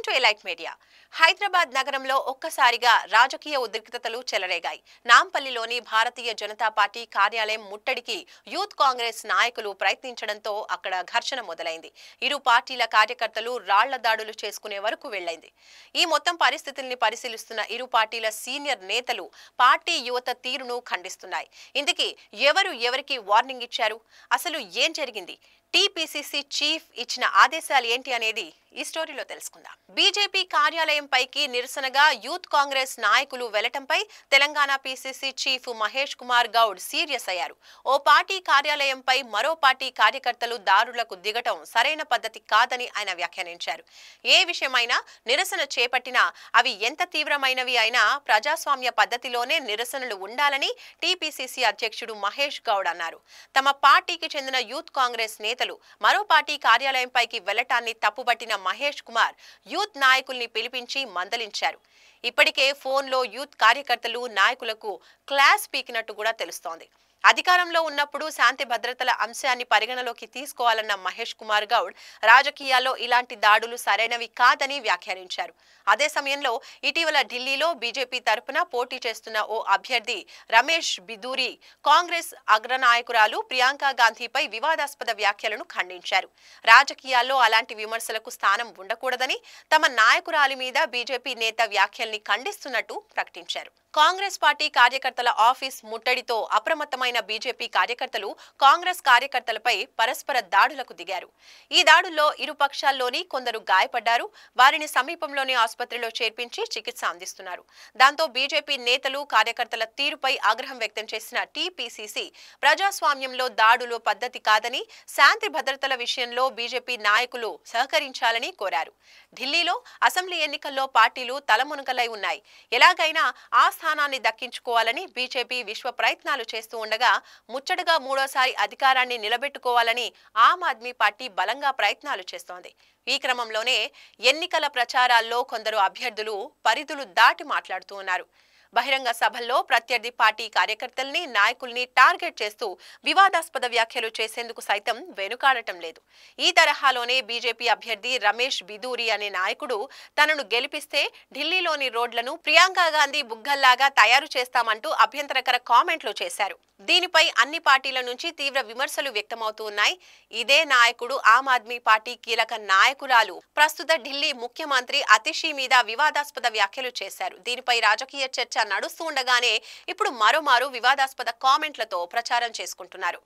To elite media. Hyderabad నగరంలో ఒక్కసారిగా రాజకీయ ఉద్రిక్తతలు చెలరేగాయి. నాంపల్లిలోని భారతీయ జనతా పార్టీ కార్యాలయం ముట్టడికి యూత్ కాంగ్రెస్ నాయకులు ప్రయత్నించడంతో అక్కడ ఘర్షణ మొదలైంది. ఇరు పార్టీల కార్యకర్తలు రాళ్ల దాడులు చేసుకునే వరకు వెళ్లైంది. ఈ మొత్తం పరిస్థితుల్ని పరిశీలిస్తున్న ఇరు పార్టీల సీనియర్ నేతలు పార్టీ యువత తీరును ఖండిస్తున్నాయి. ఇందుకే ఎవరికి వార్నింగ్ ఇచ్చారు? అసలు ఏం జరిగింది? టీపీసీసీ చీఫ్ ఇచ్చిన ఆదేశాలు ఏంటి అనేది ఈ స్టోరీలో తెలుసుకుందాం. బీజేపీ కార్యాలయం పైకి నిరసనగా యూత్ కాంగ్రెస్ నాయకులు వెళ్లటంపై Telangana PCC chief Mahesh Kumar Goud serious అయ్యారు. ఓ పార్టీ కార్యాలయంపై మరో పార్టీ కార్యకర్తలు దాడులకు దిగటం సరైన పద్ధతి కాదని ఆయన వ్యాఖ్యానించారు. ఏ విషయమైనా నిరసన చేపట్టినా అవి ఎంత తీవ్రమైనవి అయినా ప్రజాస్వామ్య పద్ధతిలోనే నిరసనలు ఉండాలని టీపీసీసీ అధ్యక్షుడు మహేష్ గౌడ్ అన్నారు. తమ పార్టీకి చెందిన యూత్ కాంగ్రెస్ నేతలు మరో పార్టీ కార్యాలయంపైకి వెళ్లటాన్ని తప్పుబట్టిన మహేష్ కుమార్ యూత్ నాయకుల్ని పిలిపించి మందలించారు. ఇప్పటికే ఫోన్లో యూత్ కార్యకర్తలు నాయకులకు క్లాస్ పీకినట్టు కూడా తెలుస్తోంది. అధికారంలో ఉన్నప్పుడు శాంతి భద్రతల అంశాన్ని పరిగణలోకి తీసుకోవాలన్న మహేష్ కుమార్ గౌడ్ రాజకీయాల్లో ఇలాంటి దాడులు సరైనవి కాదని వ్యాఖ్యానించారు. అదే సమయంలో ఇటీవల ఢిల్లీలో బీజేపీ తరపున పోటీ చేస్తున్న ఓ అభ్యర్థి రమేష్ బిదూరి కాంగ్రెస్ అగ్రనాయకురాలు ప్రియాంక గాంధీపై వివాదాస్పద వ్యాఖ్యలను ఖండించారు. రాజకీయాల్లో అలాంటి విమర్శలకు స్థానం ఉండకూడదని, తమ నాయకురాలి మీద బీజేపీ నేత వ్యాఖ్యల్ని ఖండిస్తున్నట్టు ప్రకటించారు. కాంగ్రెస్ పార్టీ కార్యకర్తల ఆఫీస్ ముట్టడితో అప్రమత్తమైన బీజేపీ కార్యకర్తలు కాంగ్రెస్ కార్యకర్తలపై పరస్పర దాడులకు దిగారు. ఈ దాడుల్లో ఇరు పక్షాల్లోని కొందరు గాయపడ్డారు. వారిని సమీపంలోని ఆసుపత్రిలో చేర్పించి చికిత్స అందిస్తున్నారు. దాంతో బీజేపీ నేతలు కార్యకర్తల తీరుపై ఆగ్రహం వ్యక్తం చేసిన టీపీసీసీ ప్రజాస్వామ్యంలో దాడులు పద్ధతి కాదని, శాంతి భద్రతల విషయంలో బీజేపీ నాయకులు సహకరించాలని కోరారు. ఢిల్లీలో అసెంబ్లీ ఎన్నికల్లో పార్టీలు తలమునకలై ఉన్నాయి. ఎలాగైనా ఆ స్థానాన్ని దక్కించుకోవాలని బీజేపీ విశ్వ ప్రయత్నాలు చేస్తూ ఉండగా ముచ్చటగా మూడోసారి అధికారాన్ని నిలబెట్టుకోవాలని ఆమ్ ఆద్మీ పార్టీ బలంగా ప్రయత్నాలు చేస్తోంది. ఈ క్రమంలోనే ఎన్నికల ప్రచారాల్లో కొందరు అభ్యర్థులు పరిధులు దాటి మాట్లాడుతూ ఉన్నారు. బహిరంగ సభల్లో ప్రత్యర్థి పార్టీ కార్యకర్తల్ని, నాయకుల్ని టార్గెట్ చేస్తూ వివాదాస్పద వ్యాఖ్యలు చేసేందుకు సైతం వెనుకాడటం లేదు. ఈ తరహాలోనే బీజేపీ అభ్యర్థి రమేష్ బిదూరి అనే నాయకుడు తనను గెలిపిస్తే ఢిల్లీలోని రోడ్లను ప్రియాంక గాంధీ బుగ్గల్లాగా తయారు చేస్తామంటూ అభ్యంతరకర కామెంట్లు చేశారు. దీనిపై అన్ని పార్టీల నుంచి తీవ్ర విమర్శలు వ్యక్తమవుతూ ఉన్నాయి. ఇదే నాయకుడు ఆమ్ ఆద్మీ పార్టీ కీలక నాయకురాలు ప్రస్తుత ఢిల్లీ ముఖ్యమంత్రి అతిషి మీద వివాదాస్పద వ్యాఖ్యలు చేశారు. దీనిపై రాజకీయ చర్చ నడుస్తూ ఉండగానే ఇప్పుడు మరోమారు వివాదాస్పద కామెంట్లతో ప్రచారం చేసుకుంటున్నారు.